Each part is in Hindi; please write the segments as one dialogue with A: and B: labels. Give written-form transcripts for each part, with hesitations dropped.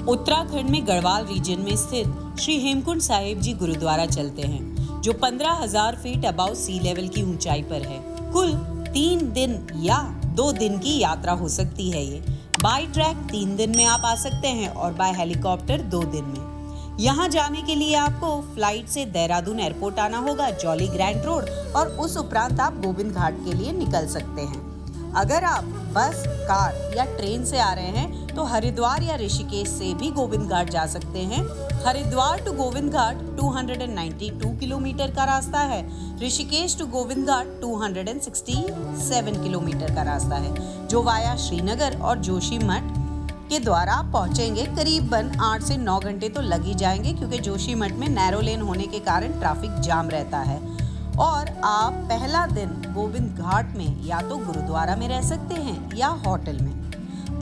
A: उत्तराखंड में गढ़वाल रीजन में स्थित श्री हेमकुंड साहिब जी गुरुद्वारा चलते हैं, जो 15,000 फीट अबव सी लेवल की ऊंचाई पर है। कुल 3 दिन या 2 दिन की यात्रा हो सकती है। ये बाय ट्रैक 3 दिन में आप आ सकते हैं और बाय हेलीकॉप्टर 2 दिन में। यहाँ जाने के लिए आपको फ्लाइट से देहरादून एयरपोर्ट आना होगा, जॉली ग्रैंड रोड, और उस उपरांत आप गोविंद घाट के लिए निकल सकते हैं। अगर आप बस, कार या ट्रेन से आ रहे हैं तो हरिद्वार या ऋषिकेश से भी गोविंद घाट जा सकते हैं। हरिद्वार टू गोविंद घाट 292 किलोमीटर का रास्ता है। ऋषिकेश टू गोविंद घाट 267 किलोमीटर का रास्ता है, जो वाया श्रीनगर और जोशीमठ के द्वारा आप पहुंचेंगे। करीबन 8 से 9 घंटे तो लग ही जाएंगे, क्योंकि जोशीमठ में नैरो लेन होने के कारण ट्रैफिक जाम रहता है। और आप पहला दिन गोविंद घाट में या तो गुरुद्वारा में रह सकते हैं या होटल में।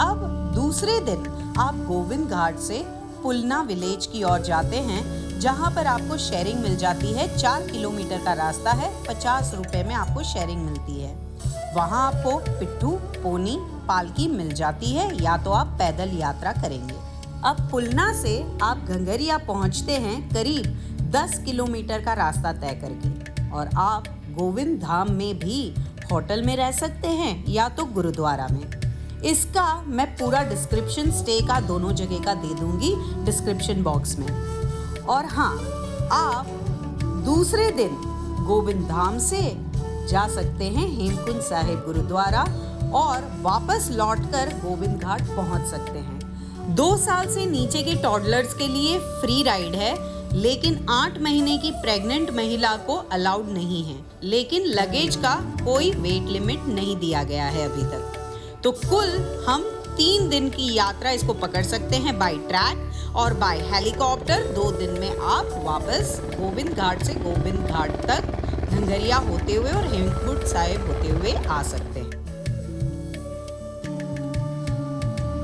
A: अब दूसरे दिन आप गोविंद घाट से पुलना विलेज की ओर जाते हैं, जहां पर आपको शेयरिंग मिल जाती है। 4 किलोमीटर का रास्ता है, 50 रुपए में आपको शेयरिंग मिलती है। वहां आपको पिट्ठू, पोनी, पालकी मिल जाती है, या तो आप पैदल यात्रा करेंगे। अब पुलना से आप घंगरिया पहुंचते हैं, करीब 10 किलोमीटर का रास्ता तय करके। और आप गोविंद धाम में भी होटल में रह सकते हैं या तो गुरुद्वारा में। इसका मैं पूरा डिस्क्रिप्शन स्टे का दोनों जगह का दे दूंगी डिस्क्रिप्शन बॉक्स में। और हाँ, आप दूसरे दिन गोविंद धाम से जा सकते हैं हेमकुंड साहिब गुरुद्वारा और वापस लौटकर गोविंद घाट पहुंच सकते हैं। 2 साल से नीचे के टॉडलर्स के लिए फ्री राइड है, लेकिन 8 महीने की प्रेग्नेंट महिला को अलाउड नहीं है। लेकिन लगेज का कोई वेट लिमिट नहीं दिया गया है अभी तक। तो कुल हम 3 दिन की यात्रा इसको पकड़ सकते हैं बाय ट्रैक और बाय हेलीकॉप्टर। 2 दिन में आप वापस गोविंद घाट से गोविंद घाट तक घंगरिया होते हुए और हेमकुंड साहिब होते हुए आ सकते हैं।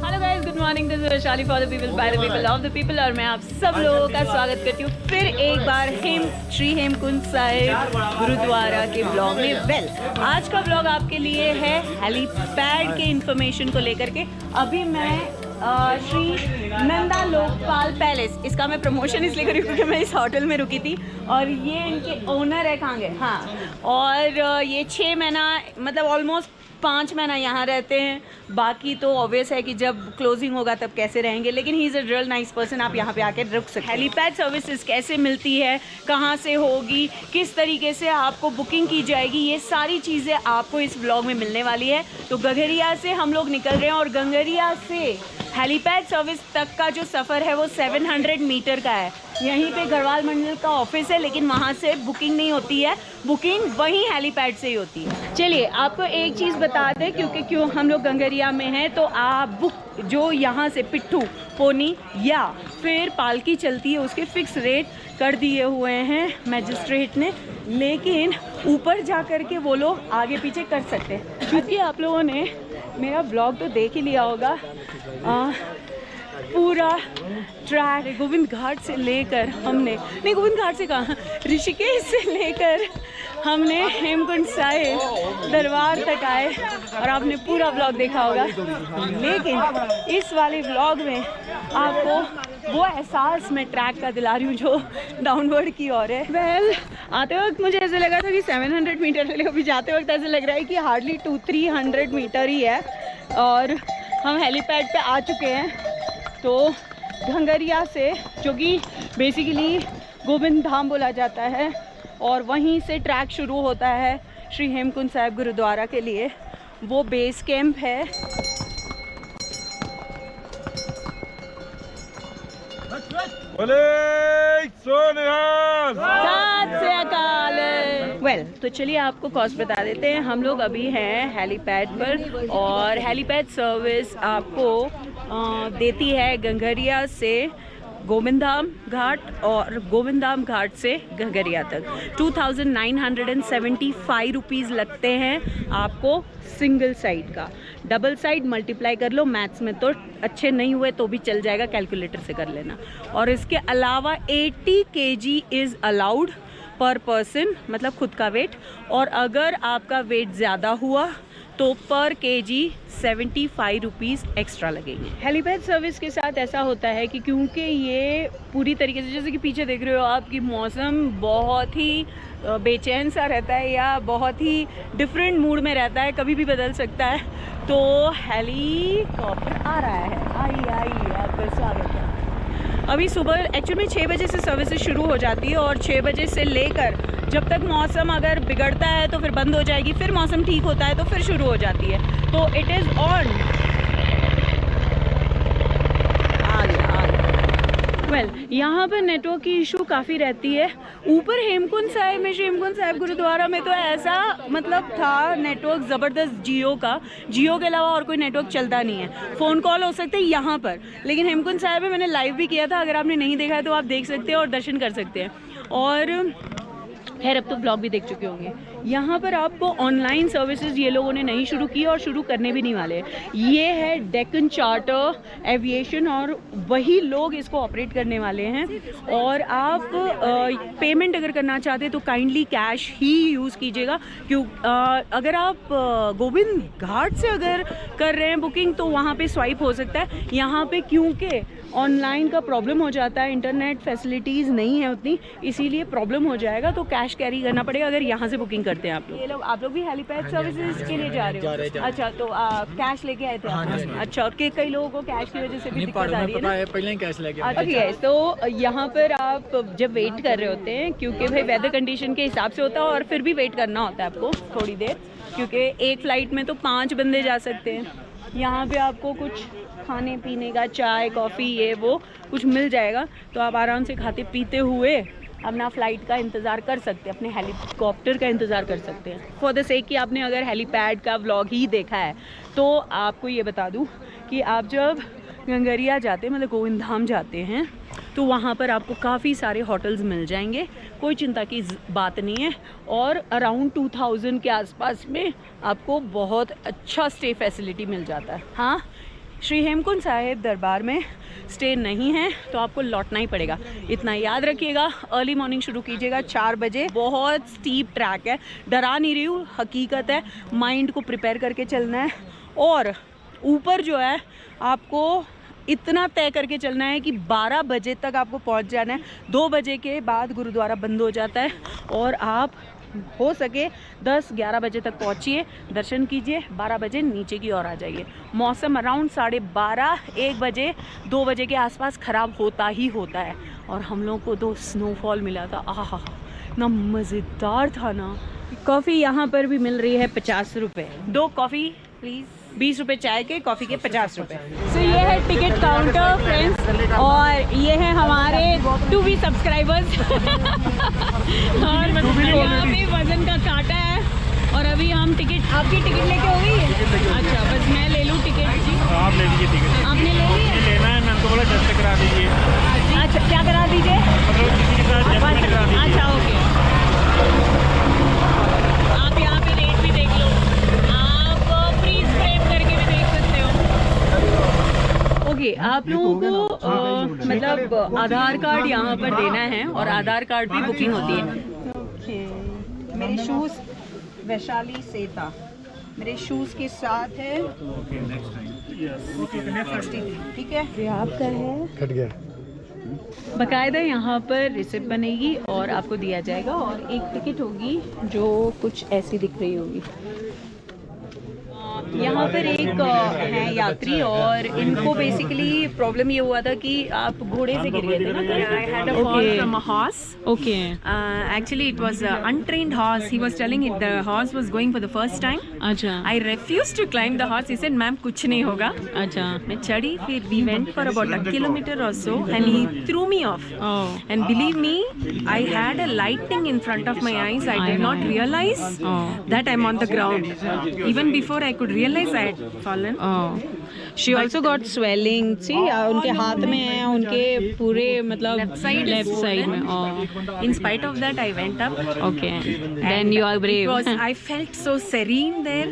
B: Hello guys, good morning. This is Vaishali for the people by the people of the people, और मैं आप सब लोगों का स्वागत करती हूँ फिर एक बार श्री हेमकुंड साहिब गुरुद्वारा के ब्लॉग में। आज का ब्लॉग आपके लिए है हेलीपैड के इंफॉर्मेशन को लेकर के। अभी मैं श्री नंदा लोकपाल पैलेस, इसका मैं प्रमोशन इसलिए करी क्योंकि मैं इस होटल में रुकी थी, और ये इनके ओनर है कांगे। हाँ, और ये 6 महीना मतलब ऑलमोस्ट 5 महीना यहाँ रहते हैं। बाकी तो ऑब्वियस है कि जब क्लोजिंग होगा तब कैसे रहेंगे, लेकिन he is a real nice person. आप यहाँ पे आके रुक सकते हैं। हेलीपैड सर्विसेज कैसे मिलती है, कहाँ से होगी, किस तरीके से आपको बुकिंग की जाएगी, ये सारी चीज़ें आपको इस ब्लॉग में मिलने वाली है। तो गगरिया से हम लोग निकल रहे हैं और गंगरिया से हेलीपैड सर्विस तक का जो सफ़र है वो 700 मीटर का है। यहीं पे गढ़वाल मंडल का ऑफिस है, लेकिन वहाँ से बुकिंग नहीं होती है, बुकिंग वहीं हेलीपैड से ही होती है। चलिए आपको एक चीज़ बता दें, क्योंकि हम लोग गंगरिया में हैं, तो आप बुक जो यहाँ से पिट्ठू, पोनी या फिर पालकी चलती है उसके फिक्स रेट कर दिए हुए हैं मैजिस्ट्रेट ने, लेकिन ऊपर जा कर के वो लोग आगे पीछे कर सकते हैं। क्योंकि आप लोगों ने मेरा ब्लॉग तो देख ही लिया होगा, पूरा ट्रैक गोविंद घाट से लेकर हमने, नहीं गोविंद घाट से कहाँ, ऋषिकेश से लेकर हमने हेमकुंड साहिब दरबार तक आए, और आपने पूरा ब्लॉग देखा होगा। लेकिन इस वाले ब्लॉग में आपको वो एहसास मैं ट्रैक का दिला रही हूँ जो डाउनवर्ड की ओर है। आते वक्त मुझे ऐसे लगा था कि 700 मीटर, लेकिन अभी जाते वक्त ऐसे लग रहा है कि हार्डली 200-300 मीटर ही है, और हम हेलीपैड पे आ चुके हैं। तो घंगरिया से, जो कि बेसिकली गोविंद धाम बोला जाता है, और वहीं से ट्रैक शुरू होता है श्री हेमकुंड साहिब गुरुद्वारा के लिए। वो बेस कैंप है। तो चलिए आपको कॉस्ट बता देते हैं। हम लोग अभी हैं हेलीपैड पर, और हेलीपैड सर्विस आपको देती है गंगरिया से गोविंद धाम घाट और गोविंद धाम घाट से गंगरिया तक। 2975 रुपीज़ लगते हैं आपको सिंगल साइड का। डबल साइड मल्टीप्लाई कर लो, मैथ्स में तो अच्छे नहीं हुए तो भी चल जाएगा, कैलकुलेटर से कर लेना। और इसके अलावा 80 kg इज़ अलाउड पर पर्सन, मतलब खुद का वेट, और अगर आपका वेट ज़्यादा हुआ तो पर केजी 75 रुपीज़ एक्स्ट्रा लगेंगे। हेलीपैड सर्विस के साथ ऐसा होता है कि क्योंकि ये पूरी तरीके से, जैसे कि पीछे देख रहे हो आप, कि मौसम बहुत ही बेचैन सा रहता है या बहुत ही डिफरेंट मूड में रहता है, कभी भी बदल सकता है, तो हेलीकॉप्टर आ रहा है। आइए आपका स्वागत है। अभी सुबह एक्चुअली में 6 बजे से सर्विसेज शुरू हो जाती है और 6 बजे से लेकर जब तक मौसम अगर बिगड़ता है तो फिर बंद हो जाएगी, फिर मौसम ठीक होता है तो फिर शुरू हो जाती है। तो इट इज़ ऑन। वेल, यहाँ पर नेटवर्क की इशू काफ़ी रहती है। ऊपर हेमकुंड साहिब में, श्री हेमकुंड साहिब गुरुद्वारा में तो ऐसा मतलब था नेटवर्क ज़बरदस्त जियो का, जियो के अलावा और कोई नेटवर्क चलता नहीं है। फ़ोन कॉल हो सकते हैं यहाँ पर, लेकिन हेमकुंड साहिब में मैंने लाइव भी किया था, अगर आपने नहीं देखा है तो आप देख सकते हैं और दर्शन कर सकते हैं। और खैर अब तो ब्लॉग भी देख चुके होंगे। यहाँ पर आपको ऑनलाइन सर्विसेज ये लोगों ने नहीं शुरू की और शुरू करने भी नहीं वाले। ये है डेक्कन चार्टर एविएशन और वही लोग इसको ऑपरेट करने वाले हैं। और आप पेमेंट अगर करना चाहते हैं तो काइंडली कैश ही यूज़ कीजिएगा, क्यों अगर आप गोविंद घाट से अगर कर रहे हैं बुकिंग तो वहाँ पे स्वाइप हो सकता है। यहाँ पे क्योंकि ऑनलाइन का प्रॉब्लम हो जाता है, इंटरनेट फैसिलिटीज़ नहीं है उतनी, इसीलिए प्रॉब्लम हो जाएगा, तो कैश कैरी करना पड़ेगा अगर यहाँ से बुकिंग करते हैं आप लोग। आप लोग भी हेलीपैड सर्विसेज के लिए जा रहे हो? अच्छा, तो कैश लेके आए थे आप? अच्छा, और कई लोगों को कैश की वजह से भी दिक्कत आ रही है ना?
C: पहले ही कैश लेके।
B: अच्छा, तो यहाँ पर आप जब वेट कर रहे होते हैं, क्योंकि भाई वेदर कंडीशन के हिसाब से होता है और फिर भी वेट करना होता है आपको थोड़ी देर, क्योंकि एक फ़्लाइट में तो 5 बंदे जा सकते हैं। यहाँ पे आपको कुछ खाने पीने का, चाय कॉफ़ी ये वो कुछ मिल जाएगा, तो आप आराम से खाते पीते हुए अपना फ़्लाइट का इंतज़ार कर सकते हैं, अपने हेलीकॉप्टर का इंतज़ार कर सकते हैं। फॉर द सेक कि आपने अगर हेलीपैड का व्लॉग ही देखा है तो आपको ये बता दूँ कि आप जब गंगरिया जाते हैं, मतलब गोविंद धाम जाते हैं, तो वहाँ पर आपको काफ़ी सारे होटल्स मिल जाएंगे, कोई चिंता की बात नहीं है। और अराउंड 2000 के आसपास में आपको बहुत अच्छा स्टे फैसिलिटी मिल जाता है। हाँ, श्री हेमकुंड साहिब दरबार में स्टे नहीं है तो आपको लौटना ही पड़ेगा, इतना याद रखिएगा। अर्ली मॉर्निंग शुरू कीजिएगा 4 बजे। बहुत स्टीप ट्रैक है, डरा नहीं रही हूँ, हकीकत है। माइंड को प्रिपेयर करके चलना है और ऊपर जो है आपको इतना तय करके चलना है कि 12 बजे तक आपको पहुंच जाना है। 2 बजे के बाद गुरुद्वारा बंद हो जाता है और आप हो सके 10-11 बजे तक पहुंचिए, दर्शन कीजिए, 12 बजे नीचे की ओर आ जाइए। मौसम अराउंड 12:30-1 बजे 2 बजे के आसपास ख़राब होता ही होता है। और हम लोग को तो स्नोफॉल मिला था, आहा ना मज़ेदार था ना। कॉफ़ी यहाँ पर भी मिल रही है 50 रुपये। 2 कॉफ़ी प्लीज़। 20 रुपये चाय के, कॉफ़ी के 50 रुपये। सो ये है टिकट काउंटर फ्रेंड्स, और ये है हमारे 2V सब्सक्राइबर्स। और यहाँ पे वजन का काटा है और अभी हम टिकट, आपकी टिकट लेके हो गई है? अच्छा, बस मैं ले लूँ टिकट जी?
C: आप ले लीजिए टिकट।
B: आपने ले ली है?
C: लेना है, मैं उनको बोला जस्ट करा दीजिए।
B: अच्छा, क्या करा दीजिए?
C: मतलब किसी के साथ जस्ट करा दीजिए।
B: अच्छा, ओके। आप यहाँ पे रेट भी देख लो, आप फ्रीज फ्रेम करके भी देख सकते हो। ओके, आप लोगों को मतलब आधार कार्ड यहाँ पर देना है और आधार कार्ड भी बुकिंग होती है। मेरे शूज़ वैशाली से था, मेरे शूज़ के साथ है 63, ठीक है? ये आपका है,
C: कट गया।
B: बाकायदा यहाँ पर रिसिप्ट बनेगी और आपको दिया जाएगा और एक टिकट होगी जो कुछ ऐसी दिख रही होगी। यहाँ पर एक है यात्री और इनको बेसिकली प्रॉब्लम ये हुआ था कि आप घोड़े से गिर गए थे ना?
D: I had a fall from a horse.
B: Okay.
D: Actually, it was an untrained horse. He was telling it the horse was going for the first time.
B: अच्छा
D: I refused to climb the horse. He said, "Ma'am, कुछ नहीं होगा."
B: अच्छा।
D: मैं चढ़ी, फिर we went for about a kilometer or so, and he threw me off.
B: Oh.
D: And believe me, I had a lightning in front of my eyes. I did not realize that I'm on the ground. Even before I could realize I had fallen.
B: She also got swelling, see उनके हाथ में है, उनके पूरे मतलब लेफ्ट साइड में।
D: In spite of that, I went up.
B: Okay, then you are
D: It
B: brave.
D: was, I felt so serene there.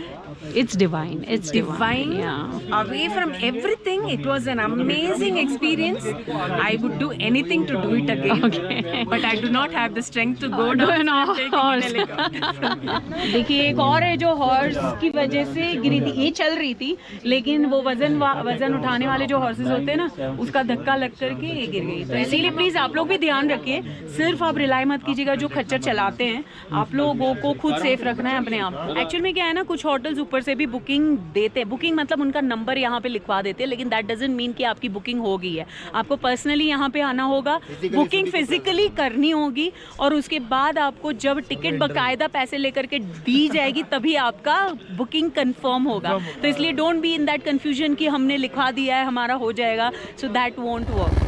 B: It's divine. It's divine.
D: Divine.
B: Yeah.
D: Away from everything, it was an amazing experience. I would do anything to do it again.
B: Okay.
D: But I do not have the strength to go down.
B: देखिए एक और है जो हॉर्स की वजह से गिरी रही थी, ये चल रही थी, लेकिन वो वजन उठाने वाले जो हॉर्सेस होते हैं ना, उसका धक्का लग करके ये गिर गई। तो इसीलिए प्लीज़ आप लोग भी ध्यान रखिए, सिर्फ आप रिलाई मत कीजिएगा जो खच्चर चलाते हैं, आप लोगों को खुद सेफ रखना है अपने आप। एक्चुअल में क्या है ना, कुछ होटल्स ऊपर से भी बुकिंग देते हैं, बुकिंग मतलब उनका नंबर यहाँ पे लिखवा देते हैं, लेकिन दैट डजंट मीन कि आपकी बुकिंग हो गई है। आपको पर्सनली यहाँ पे आना होगा, बुकिंग फिजिकली करनी होगी, और उसके बाद आपको जब टिकट बकायदा पैसे लेकर के दी जाएगी तभी आपका बुकिंग कंफर्म होगा। तो इसलिए don't be in that confusion कि हमने लिखवा दिया है हमारा हो जाएगा, so that won't work.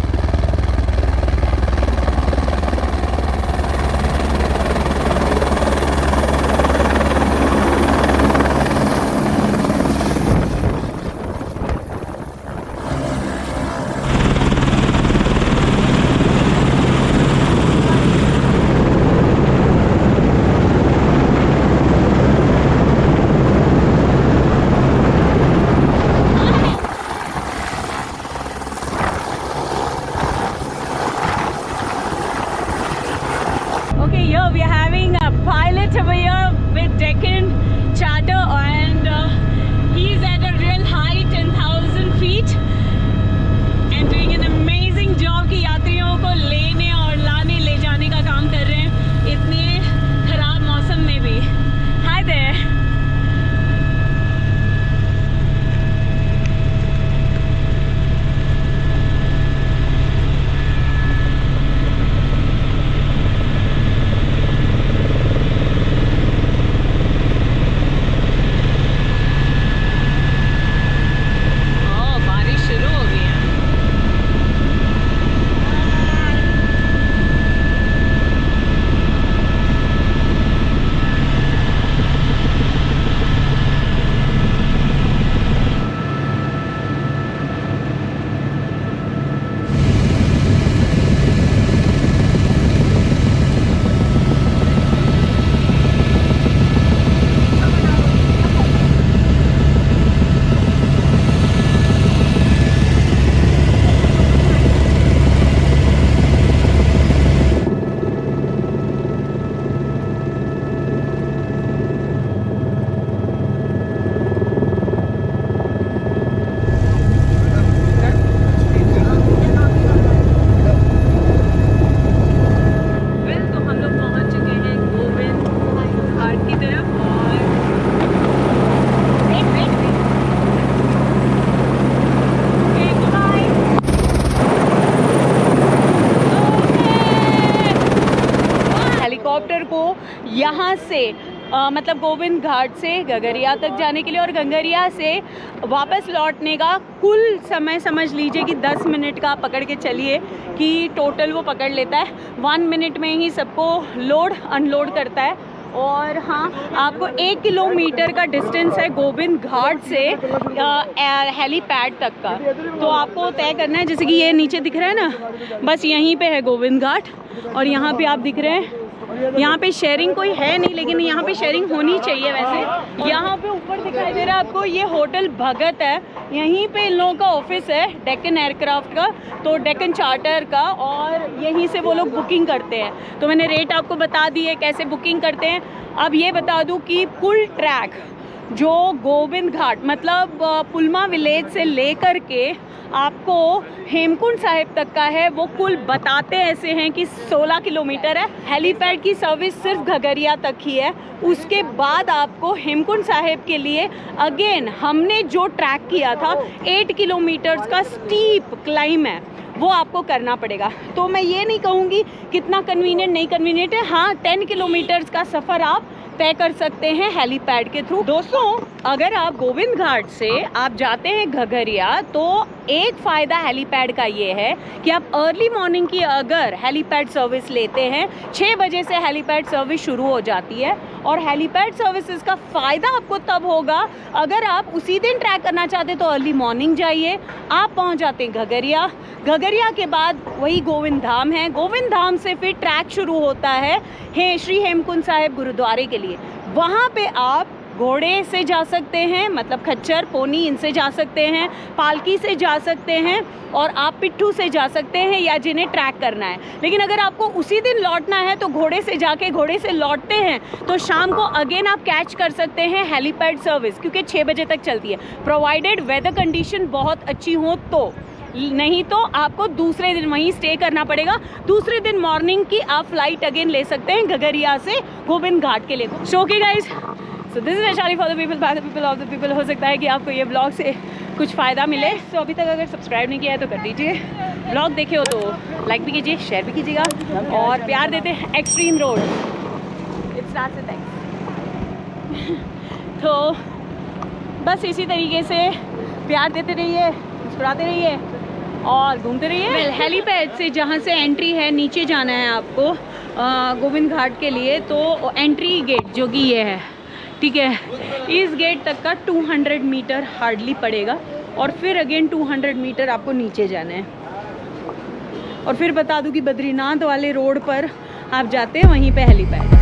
B: We are having a pilot over here with Deccan Charter, and he's at a real height, 10,000 feet, and doing an amazing job कि यात्रियों को लेने और लाने ले जाने का काम कर रहे हैं इतने खराब मौसम में भी। Hi there. हेलीकॉप्टर को यहाँ से मतलब गोविंद घाट से गगरिया तक जाने के लिए और गंगरिया से वापस लौटने का कुल समय समझ लीजिए कि 10 मिनट का पकड़ के चलिए कि टोटल वो पकड़ लेता है। 1 मिनट में ही सबको लोड अनलोड करता है। और हाँ, आपको 1 किलोमीटर का डिस्टेंस है गोविंद घाट से हेलीपैड तक का, तो आपको तय करना है। जैसे कि ये नीचे दिख रहा है ना, बस यहीं पे है गोविंद घाट, और यहाँ पे आप दिख रहे हैं, यहाँ पे शेयरिंग कोई है नहीं, लेकिन यहाँ पे शेयरिंग होनी चाहिए वैसे। यहाँ पे ऊपर दिखाई दे रहा है आपको, ये होटल भगत है, यहीं पे इन लोगों का ऑफिस है डेक्कन एयरक्राफ्ट का, तो डेक्कन चार्टर का, और यहीं से वो लोग बुकिंग करते हैं। तो मैंने रेट आपको बता दी है कैसे बुकिंग करते हैं। अब ये बता दूँ कि कुल ट्रैक जो गोविंद घाट मतलब पुलमा विलेज से लेकर के आपको हेमकुंड साहिब तक का है, वो कुल बताते ऐसे हैं कि 16 किलोमीटर है। हेलीपैड की सर्विस सिर्फ घगरिया तक ही है। उसके बाद आपको हेमकुंड साहिब के लिए अगेन हमने जो ट्रैक किया था 8 किलोमीटर्स का स्टीप क्लाइम है, वो आपको करना पड़ेगा। तो मैं ये नहीं कहूँगी कितना कन्वीनियंट नहीं कन्वीनियंट है। हाँ, 10 किलोमीटर्स का सफ़र आप तय कर सकते हैं हेलीपैड के थ्रू। दोस्तों, अगर आप गोविंद घाट से आप जाते हैं घगरिया, तो एक फ़ायदा हेलीपैड का ये है कि आप अर्ली मॉर्निंग की अगर हेलीपैड सर्विस लेते हैं, 6 बजे से हेलीपैड सर्विस शुरू हो जाती है। और हेलीपैड सर्विसेज का फ़ायदा आपको तब होगा अगर आप उसी दिन ट्रैक करना चाहते तो अर्ली मॉर्निंग जाइए, आप पहुंच जाते हैं घगरिया। घगरिया के बाद वही गोविंद धाम है, गोविंद धाम से फिर ट्रैक शुरू होता है श्री हेमकुंड साहिब गुरुद्वारे के लिए। वहाँ पे आप घोड़े से जा सकते हैं, मतलब खच्चर पोनी इनसे जा सकते हैं, पालकी से जा सकते हैं और आप पिट्ठू से जा सकते हैं या जिन्हें ट्रैक करना है। लेकिन अगर आपको उसी दिन लौटना है तो घोड़े से जाके घोड़े से लौटते हैं तो शाम को अगेन आप कैच कर सकते हैं हेलीपैड सर्विस, क्योंकि 6 बजे तक चलती है, प्रोवाइडेड वेदर कंडीशन बहुत अच्छी हो तो। नहीं तो आपको दूसरे दिन वहीं स्टे करना पड़ेगा। दूसरे दिन मॉर्निंग की आप फ्लाइट अगेन ले सकते हैं गगरिया से गोविंद घाट के लिए। So okay guys, so this is Vaishali for the people by the people of the people. हो सकता है कि आपको ये ब्लॉग से कुछ फ़ायदा मिले। तो अभी तक अगर सब्सक्राइब नहीं किया है तो कर दीजिए, ब्लॉग देखे हो तो लाइक भी कीजिए, शेयर भी कीजिएगा और प्यार देते हैं extreme road. It starts with x. तो बस इसी तरीके से प्यार देते रहिए, मुस्कुराते रहिए और घूमते रहिए। हेलीपैड से जहाँ से एंट्री है नीचे जाना है आपको गोविंद घाट के लिए, तो एंट्री गेट जो कि ये है, ठीक है, इस गेट तक का 200 मीटर हार्डली पड़ेगा और फिर अगेन 200 मीटर आपको नीचे जाना है। और फिर बता दूं कि बद्रीनाथ वाले रोड पर आप जाते हैं वहीं पे हेलीपैड है।